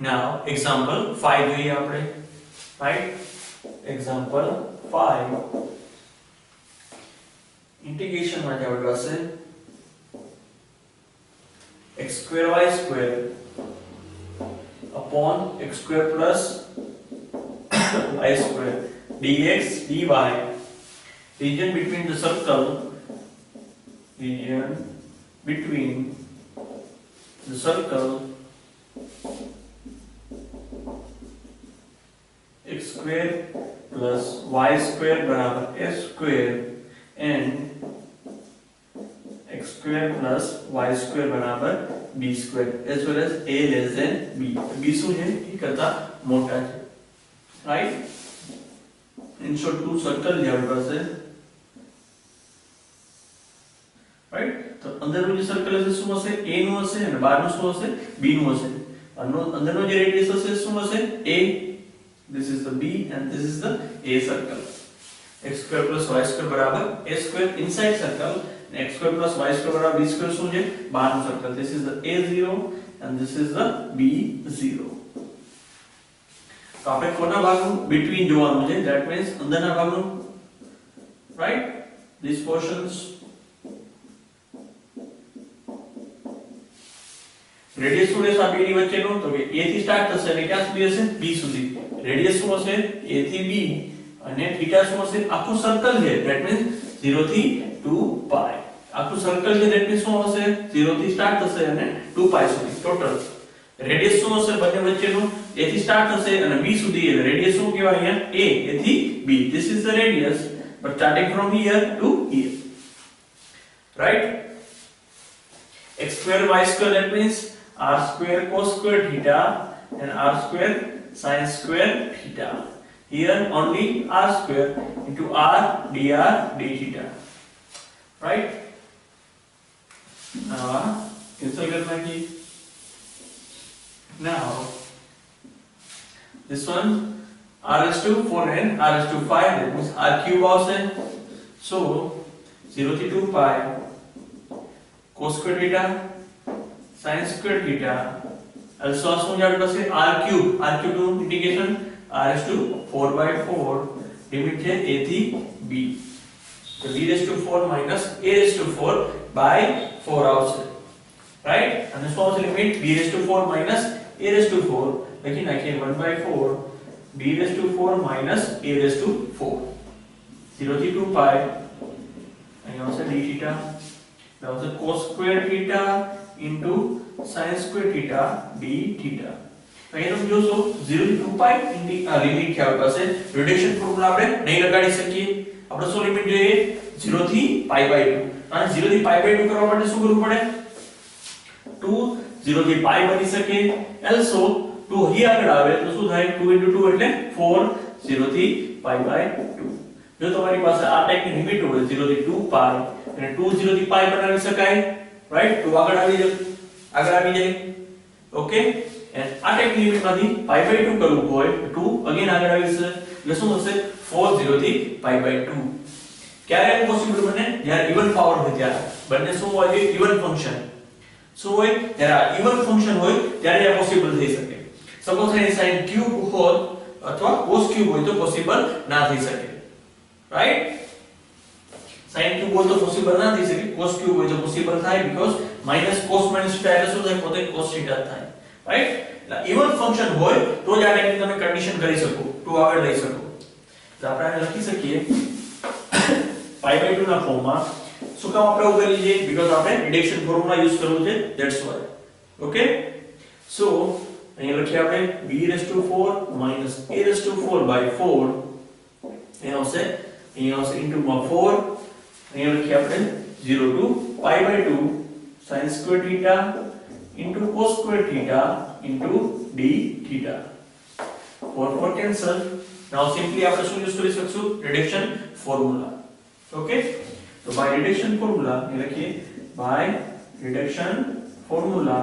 Now example 5 જોઈએ આપણે, right? Example 5 integration માટે આપણી પાસે x square y square upon x square plus y square dx dy, region between the circle, x square plus y square बराबर s square and x square plus y square बराबर b square as well as a less than b. b શું છે એ કરતા મોટા છે, right? In short, two circle છે આપણી પાસે, right? તો અંદરનું જે સર્કલ હશે શું હશે? a નું હશે અને બહારનું શું હશે? b નું હશે. અંદરનો જે રેડિયસ હશે શું હશે? a. This is the b and this is the a circle. x square plus y square बराबर a square inside circle and x square plus y square बराबर b square શું છે? બહારનું circle. This is the a0 and this is the b0. તો આપણે કોના ભાગનું between જોવાનું છે, that means અંદરના ભાગનું, right? These portions, રેડિયસ શું રહેશે આ બેની વચ્ચેનું? તો કે a થી સ્ટાર્ટ થશે અને ક્યાં સુધી હશે? b સુધી. રેડિયસ શું હશે? a થી b અને θ શું હશે? આખું સર્કલ છે, that means 0 થી 2 પાઈ. આખું સર્કલ છે, that means શું હશે? 0 થી સ્ટાર્ટ થશે અને 2 પાઈ સુધી ટોટલ. રેડિયસ શું હશે બંને વચ્ચેનું? a થી સ્ટાર્ટ થશે અને b સુધી. એટલે રેડિયસ શું કહેવાય અહીંયા? a થી b. This is the radius but starting from here to here, right? x square y square, that means r square cos square theta and r square sin square theta. Here only r square into r dr d theta, right? Cancel करना की. Now this one r is to 4 and r is to 5, that means r cube also. So 0 to 2 pi cos square theta sin square theta also શું જાણ પાસે r cube નું integration r is to 4/4 limit છે a થી b. તો b raised to 4 minus a raised to 4 by 4 આવશે, right? અને શું આવશે limit? b raised to 4 minus a raised to 4 લખી નાખીએ 1/4 b raised to 4 minus a raised to 4. 0 થી 2 pi અહીંયા આવશે d theta, now the cos square theta into sin square theta d theta. તો અહીંયા તમે જોશો 0 થી 2 pi લિમિટ છે આપણી પાસે. રિડક્શન ફોર્મ્યુલા આપણે નહીં લગાડી શકીએ. આપણે શું લિમિટ જોઈએ? 0 થી pi/2. અને 0 થી pi/2 કરવા માટે શું કરવું પડે? 2 0 થી pi બની શકે. also 2 અહીં આગળ આવે તો શું થાય? 2 into 2 એટલે 4. 0 થી pi/2. જો તમારી પાસે આ ટાઈપની લિમિટ હોય 0 થી 2 pi અને 2 0 થી pi બનાવી શકાય, right? 2 આગળ આવી જાય, okay? and આ ટાઈપની લિમિટમાંથી pi/2 કરવું હોય 2 અગેન આગળ આવી જશે એટલે શું થશે? 4 0 થી pi/2. ક્યારે આ પોસિબલ બને? જ્યારે ઇવન પાવર હોય ત્યારે. બંને શું હોય? Even function. શું હોય? જ્યારે આ ઇવન ફંક્શન હોય ત્યારે આ પોસિબલ થઈ શકે. સપોઝ અહીં sin ક્યુબ હોય અથવા cos ક્યુબ હોય તો પોસિબલ ના થઈ શકે, રાઈટ? sin ક્યુબ હોય તો પોસિબલ ના થઈ શકે, cos ક્યુબ હોય તો પોસિબલ થાય, because minus cos minus theta એટલે શું થાય? પોતે cos theta થાય, રાઈટ? એટલે ઇવન ફંક્શન હોય તો જ આ ટાઈપની તમે કન્ડિશન કરી શકો, 2 આગળ લઈ શકો. તો આપણે આ લખી શકીએ pi/2 ના ફોર્મમાં. શું કામ આપણે એવું કરી છે? બીકોઝ આપણે રિડક્શન ફોર્મ્યુલા યુઝ કરવું છે, ધેટ્સ વાય. ઓકે, સો અહીંયા લખીએ આપણે b raised to 4 minus a raised to 4/4 અહીંયા આવશે into માં 4. અહીંયા લખીએ આપણે 0 to pi/2 sin square theta into cos square theta into d theta. 4 cancel. Now simply આપણે શું યુઝ કરી શકશું? Reduction formula. ઓકે, તો by reduction formula એ લખીએ by reduction formula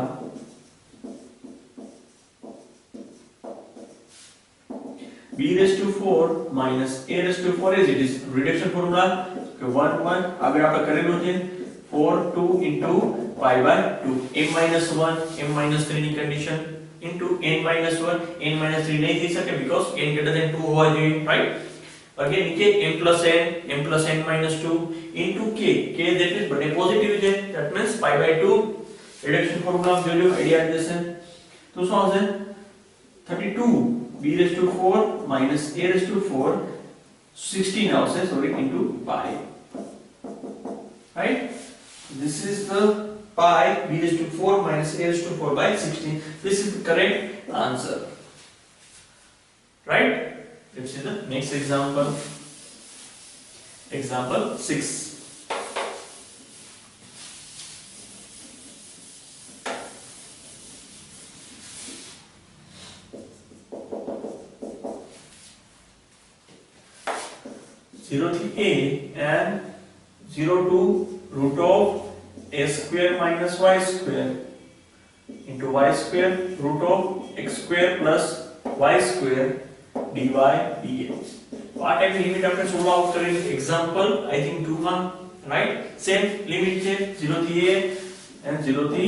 b raised to 4 minus a raised to 4 as it is. reduction formula કે 1 1 આગળ આપણે કરેલું છે 4 2 into pi by 2 m minus 1 m minus 3 ની condition, into n minus 1, n minus 3 नहीं થઈ શકે because n greater than 2 હોવા જોઈએ, right? again નીચે m plus n minus 2 into k that is but a positive છે, that means pi by 2 reduction formula જોજો idea આવી જશે. તો શું આવશે 32 b raised to 4 minus a raised to 4 16 આવશે, sorry, into pi, right? This is the pi b raised to 4 minus a raised to 4 by 16. This is the correct answer, right? Let's see the next example. Example 6. Zero to a and 0 to root of a square minus y square into y square root of x square plus y square dy dx. તો આ ટાઈપની limit આપણે solve out કરેલી example I think 2 માં, right? Same limit છે 0 થી a and 0 થી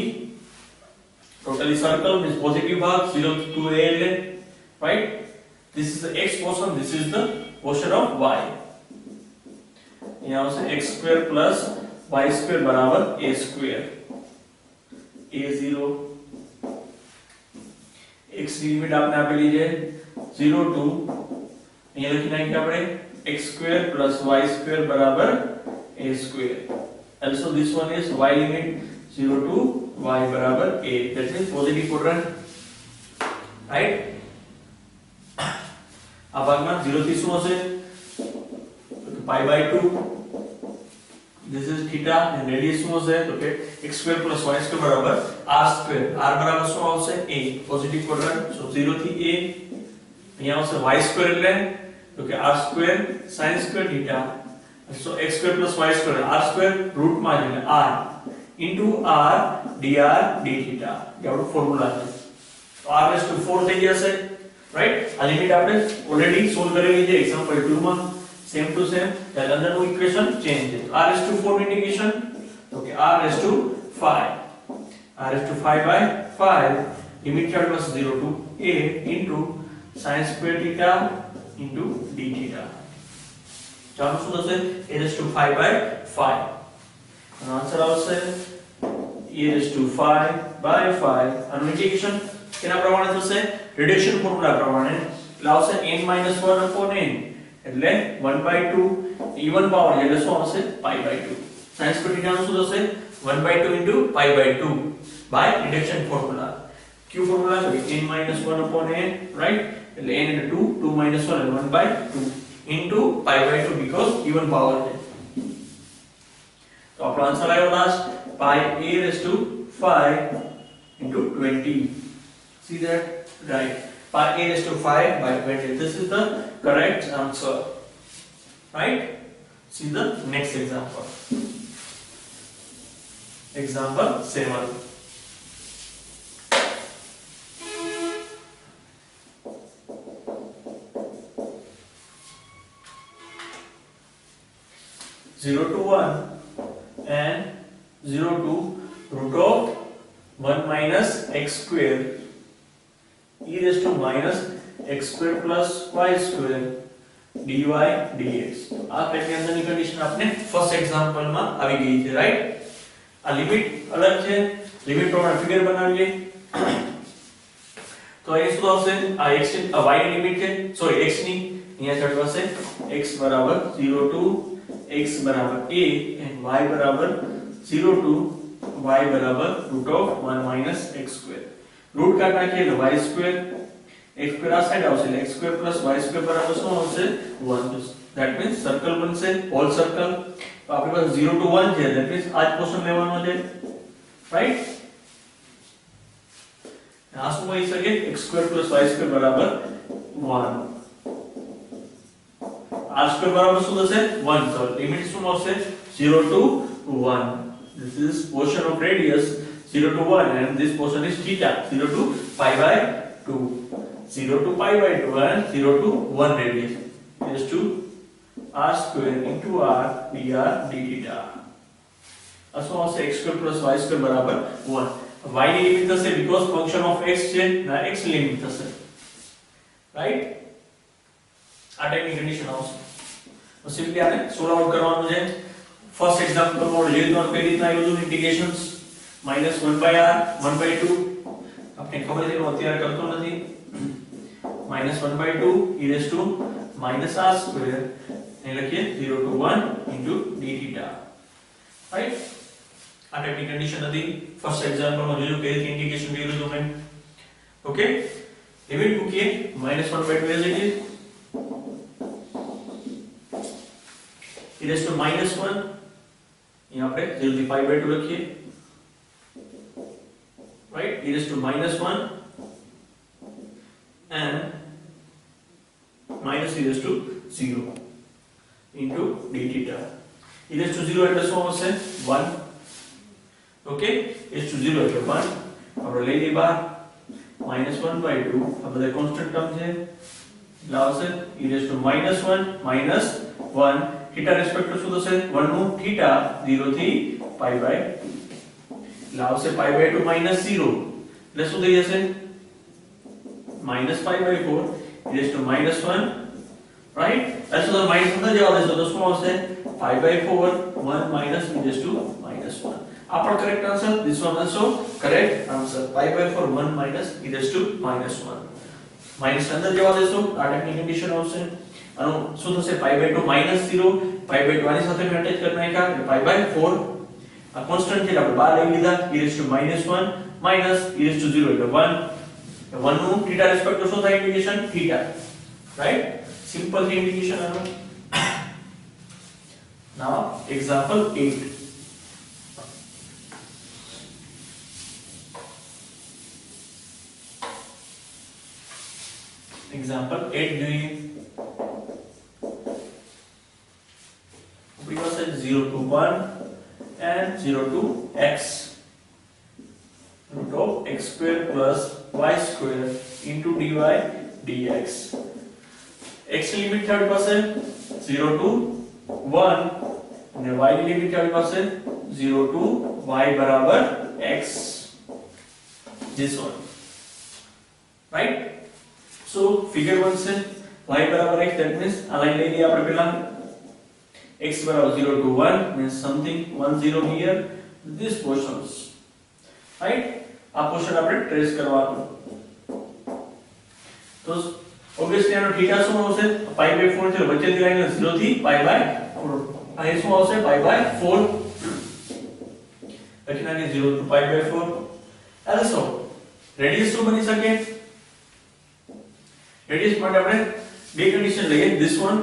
totally circle means positive ભાગ 0 to a એટલે, right? This is the x portion, this is the portion of y. यहाँ से x square plus y square बराबर a square, a0 x की limit आपने આપેલી છે 0 to અહીંયા લખી નાખીએ આપણે x square plus y square બરાબર a square. Also this one is y limit 0 to y બરાબર a, that means positive quadrant, right? આ ભાગમાં 0 થી શું હશે pi by 2. This is theta and radius શું હશે તો કે x square plus y square બરાબર r square. r બરાબર શું આવશે a, positive quadrant. So 0 થી a અહીંયા આવશે y square એટલે તો કે r square sin square theta. So x square plus y square, r square root માં એટલે r into r dr d theta. એ આપણો ફોર્મ્યુલા છે. તો r raised to 4 થઈ જશે, રાઈટ? આ લિમિટ આપણે ઓલરેડી સોલ્વ કરેલી છે એક્ઝામ્પલ 2 માં. Same to same that under no equation change it. r raised to 4 indication, okay, r raised to 5, r raised to 5 by 5 limit chart was 0 to a into sin square theta into d theta. ચાલો શું થશે a raised to 5 by 5 અને answer આવશે a raised to 5 by 5. આનું integration કેના પ્રમાણે થશે reduction formula પ્રમાણે એટલે આવશે n - 1 upon n એટલે 1/2 even પાવર એટલે શું આવશે pi by 2. sin square theta નું શું થશે 1/2 into pi by 2 by reduction formula. q formula છે n - 1 upon n, right? એટલે n into 2, 2 minus 1 and 1/2 into pi by 2 because even power છે. તો આપણો આન્સર આવ્યો last pi a raised to 5 into 20. See that, right? Pi a raised to 5 by 20. This is the correct answer, right? See the next example. Example 7. Zero to 1 and 0 to root of 1 minus x square e raised to minus x square plus y square dy dx. આ pattern અંદરની condition આપણે first example માં આવી ગઈ છે, right? આ limit અલગ છે, લિમિટ પ્રમાણે ફિગર બનાવીએ. તો અહીં શું આવશે આ x y ની લિમિટ છે, સોરી x ની અહીંયા ચડ આવશે x બરાબર 0 to x બરાબર a and y બરાબર 0 to y બરાબર root of 1 minus x square. Root काट नाखिए એટલે y square x square આ સાઈડ આવશે એટલે x square plus y square બરાબર શું આવશે 1. that means સર્કલ બનશે હોલ સર્કલ. તો આપણી પાસે 0 to 1 છે, that means આ જ પોર્શન લેવાનો છે, રાઈટ? આ શું હોઈ શકે x square plus y square બરાબર 1. r square બરાબર શું થશે 1. તો લિમિટ શું આવશે 0 to 1. this is portion of radius 0 to 1 and this portion is theta 0 to pi by 2. 0 to pi by 2 and 0 to 1 radius is to r square into r dr d theta. Also x square plus y square बराबर 1. y ની limit થશે because function of x છે ના x ની limit થશે right આ ટાઈપની condition આવશે તો સિમ્પલી આને સોલ્વ આઉટ કરવાનું છે ફર્સ્ટ એક્ઝામ્પલ મોડ જે રીતના કઈ રીતના આવ્યું હતું ઇન્ટિગ્રેશન્સ -1/r 1/2 આપણે ખબર છે કે અત્યારે કરતો નથી -1/2 e raised to -r² ને લખીએ 0 to 1 into dθ રાઈટ આ ટાઈપની કન્ડિશન હતી ફર્સ્ટ એક્ઝામ્પલમાં જોજો કે ઇન્ટિગ્રેશન કર્યું હતું મેં ઓકે લિમિટ મૂકીએ -1/2 as it is e raised to -1 यहाँ पे 0 થી π/2 લખીએ right e raised to -1 and minus e raised to 0 into dθ e raised to 0 એટલે શું આવશે 1 ઓકે e raised to 0 એટલે 1 આપણે લઈ લઈએ બહાર -1/2 આ બધા કોન્સ્ટન્ટ ટર્મ છે એટલે આવશે e raised to -1 minus 1 theta respect to શું થશે 1 નું થીટા 0 થી π/2 એટલે આવશે π/2 -0 એટલે શું થઈ જશે -π/4 e raised to -1 રાઈટ એટલે તો માઈનસ અંદર જવા દેશો તો શું આવશે π/4 1 minus e raised to -1 આપણ correct answer this one also correct answer π/4 1 minus e raised to -1 minus અંદર જવા દેશો આ ટાઈપની કન્ડિશન આવશે આનો શું થશે π/2 -0 π/2 આની સાથે મેં અટેચ કરી નાખ્યા એટલે π/4 આ કોન્સ્ટન્ટ છે આપણે બહાર લઈ લીધા e raised to -1 minus e raised to 0 એટલે 1 1 નું θ રેસ્પેક્ટ ટુ શું થાય ઇન્ટિગ્રેશન θ રાઈટ સિમ્પલ છે ઇન્ટિગ્રેશન આનો નાઉ એક્ઝામ્પલ 8 एग्जांपल 8 જોઈએ આપણી પાસે 0 to 1 and 0 to x root of x square plus y square into dy dx x ની લિમિટ છે આપણી પાસે 0 to 1 અને y ની લિમિટ છે આપણી પાસે 0 to y બરાબર x this one right so figure 1 से y बराबर x that means આ લાઈન લઈ લઈએ આપણે પહેલા x બરાબર 0 to 1 means something 1 0 here this portions right આ પોર્શન આપણે ટ્રેસ કરવાનો તો obviously આનો θ શું આવશે π/4 છે વચ્ચેની લાઈન 0 થી π/4 આ શું આવશે π/4 લખી નાખીએ 0 to π/4 also રેડિયસ શું બની શકે રેડિયસ માટે આપણે બે કન્ડિશન લઈએ this one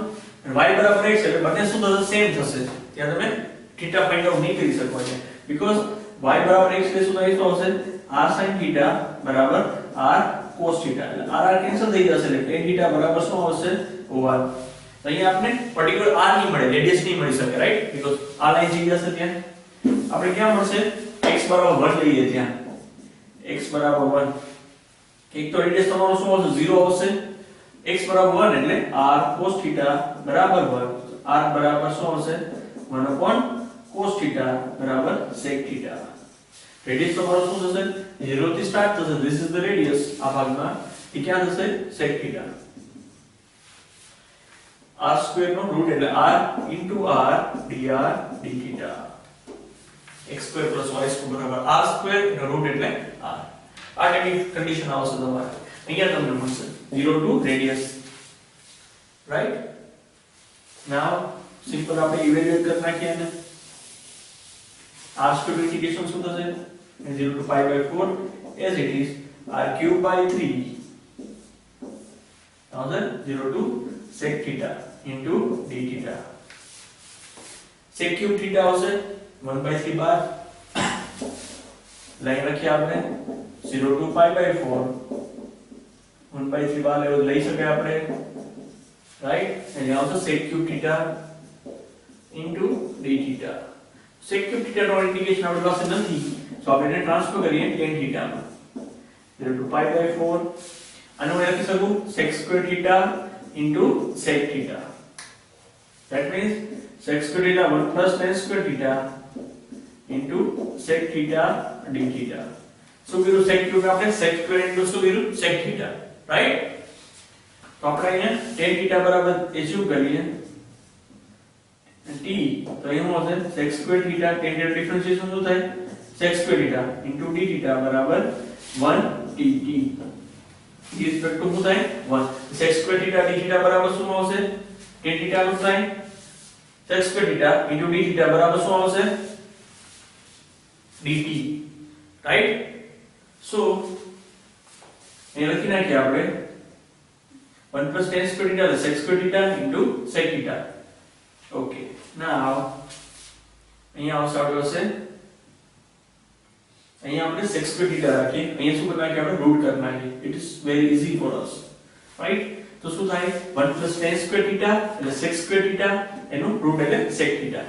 and y બરાબર x એટલે બંને શું થશે સેમ થશે ત્યાં તમે θ ફાઇન્ડ આઉટ નહીં કરી શકો છો because y બરાબર x એટલે શું થાય તો આવશે r sin θ બરાબર r cos θ એટલે r કેન્સલ થઈ જશે એટલે tan θ બરાબર શું આવશે 1 તો અહીંયા આપણે પર્ટિક્યુલર r નહીં મળે રેડિયસ નહીં મળી શકે રાઈટ because આ લાઈન જઈ જશે ત્યાં આપણે ક્યાં મળશે x બરાબર 1 લઈએ ત્યાં x બરાબર 1 એક તો રેડિયસ તમારો શું આવશે 0 આવશે x બરાબર 1 એટલે r cos θ બરાબર 1 r બરાબર શું આવશે 1 upon cos θ બરાબર sec θ રેડિયસ તમારો શું થશે 0 થી સ્ટાર્ટ થશે this is the radius આ ભાગમાં એ ક્યાં થશે sec θ r સ્ક્વેર નો રૂટ એટલે r into r dr dθ x square y square બરાબર r સ્ક્વેર એનો રૂટ એટલે r આ ટાઈપની કન્ડિશન આવશે તમારે અહીંયા તમને મળશે 0 to radius right now simple આપણે ઇવેલ્યુએટ કરી નાખીએ ને r square integration શું થશે 0 to π/4 as it is r cube by 3 now then 0 to sec θ into dθ sec cube θ આવશે 1/3 બાર લાઈન રાખીએ આપણે 0 to π/4 1/3 બાર લેવલ લઈ શકાય આપણે રાઈટ અને આવશે sec cube θ into dθ sec cube θ નો ઇન્ટિગ્રેશન આપણી પાસે નથી તો આપણે એને ટ્રાન્સફર કરીએ tan θ માં 0 to π/4 આનો હું લખી શકું sec square θ into sec θ that means sec square θ 1 plus tan square θ into sec θ dθ શું કીધું sec cube આપણે sec square into શું કીધું sec theta, રાઈટ? તો આપણે અહીંયા tan theta બરાબર એચ્યુવ કરીએ t, તો અહીંયા શું હશે sec square theta, tan theta differentiation શું થાય sec square theta into d theta બરાબર 1 t t respect to શું થાય 1 sec square theta d theta બરાબર શું આવશે tan theta શું થાય sec square theta into d theta બરાબર શું આવશે dt, રાઈટ? સો અહીંયા લખી નાખીએ આપણે 1 plus tan square theta is sec square theta into sec theta. Okay, now અહીંયા આવશે આપણે હશે અહીંયા આપણે sec square theta રાખીએ, અહીંયા શું કરવાનું કે આપણે રૂટ કરી નાખીએ. It is very easy for us, right? તો શું થાય 1 plus tan square theta એટલે sec square theta એનું રૂટ એટલે sec theta.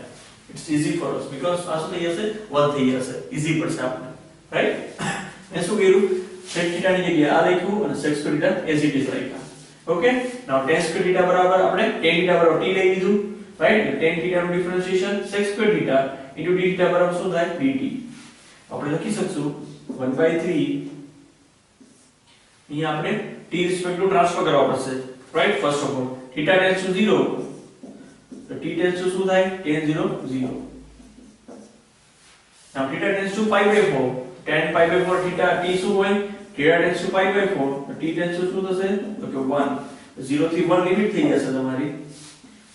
It's easy for us because આ શું થઈ જશે 1 થઈ જશે, easy પડશે આપણે, right? મેં શું કર્યું sec theta ની જગ્યાએ આ લખ્યું અને sec square theta as it is રાખ્યા. Okay, now tan square theta બરાબર આપણે tan theta બરાબર t લઈ લીધું, right? tan theta નું differentiation sec square theta into d theta બરાબર શું થાય dt. આપણે લખી શકશું 1/3 અહીંયા આપણે t રિસ્પેક્ટ ટુ ટ્રાન્સફર કરવા પડશે, right? First of all theta tends to 0 તો t tends to શું થાય tan 0 0. now theta tends to pi/4 tan pi/4 theta t શું હોય theta tends to pi/4 તો t tends to શું થશે તો કે 1 0 થી 1 લિમિટ થઈ જશે તમારી,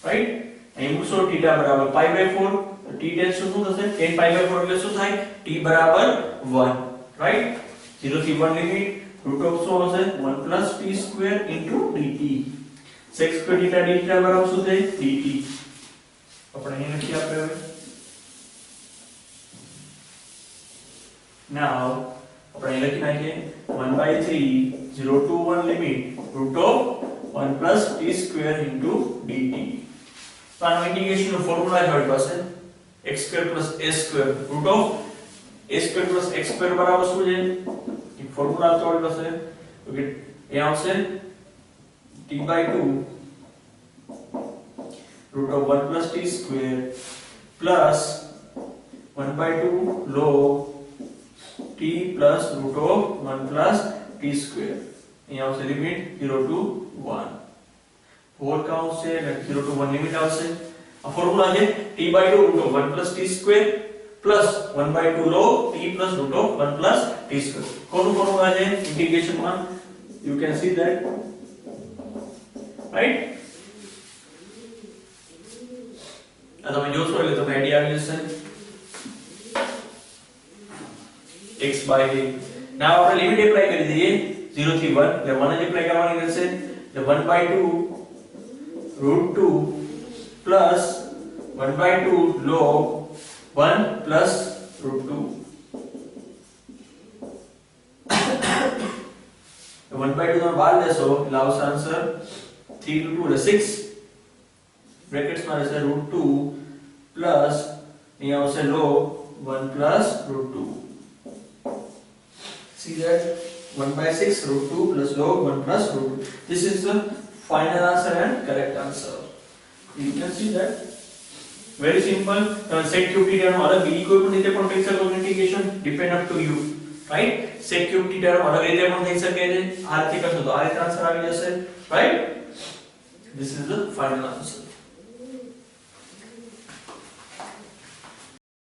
રાઈટ? અહીં મૂકશો theta બરાબર pi/4 તો t tends to શું થશે tan pi/4 એટલે શું થાય t બરાબર 1, રાઈટ? 0 થી 1 લિમિટ રૂટ ઓફ શું હશે 1 plus t square into dt. sec square theta d theta બરાબર શું થાય dt. આપણે અહીં લખી આપે હવે now આપણે અહીં લખી નાખીએ 1/3 0 to 1 limit root of 1 plus t square into dt. તો આનો ઇન્ટિગ્રેશન નો ફોર્મ્યુલા છે આપણી પાસે x square plus a square root of a square plus x square બરાબર શું છે એ ફોર્મ્યુલા તો આપણી પાસે તો કે એ આવશે t/2 root of 1 plus t square plus 1/2 log t plus root of 1 plus t square. અહીંયા આવશે લિમિટ 0 to 1 4 का આવશે એટલે 0 to 1 લિમિટ આવશે. આ ફોર્મ્યુલા છે t/2 root of 1 plus t square plus 1/2 log t plus root of 1 plus t square. કોનું formula છે ઇન્ટિગ્રેશન માં you can see that, right? આ તમે જોશો એટલે તમને આઈડિયા આવી જશે x by a. now આપણે લિમિટ એપ્લાય કરી દઈએ 0 થી 1 એટલે 1 જ એપ્લાય કરવાની રહેશે એટલે 1/2 root 2 plus 1/2 log 1 plus root 2. 1/2 તમે બાદ લેશો એટલે આવશે આન્સર 3 into 2 એટલે 6 બ્રેકેટ્સ માં રહેશે root 2 plus અહીંયા આવશે log 1 plus root 2. see that 1/6 root 2 plus log 1 plus root 2. This is the final answer and correct answer. You can see that very simple. sec cube theta નો અલગ બીજી કોઈ પણ રીતે પણ થઈ શકે integration depend up to you, right? sec cube theta નો અલગ રીતે પણ થઈ શકે છે, આ રીતે કરશો તો આ રીતે આન્સર આવી જશે, right? This is the final answer.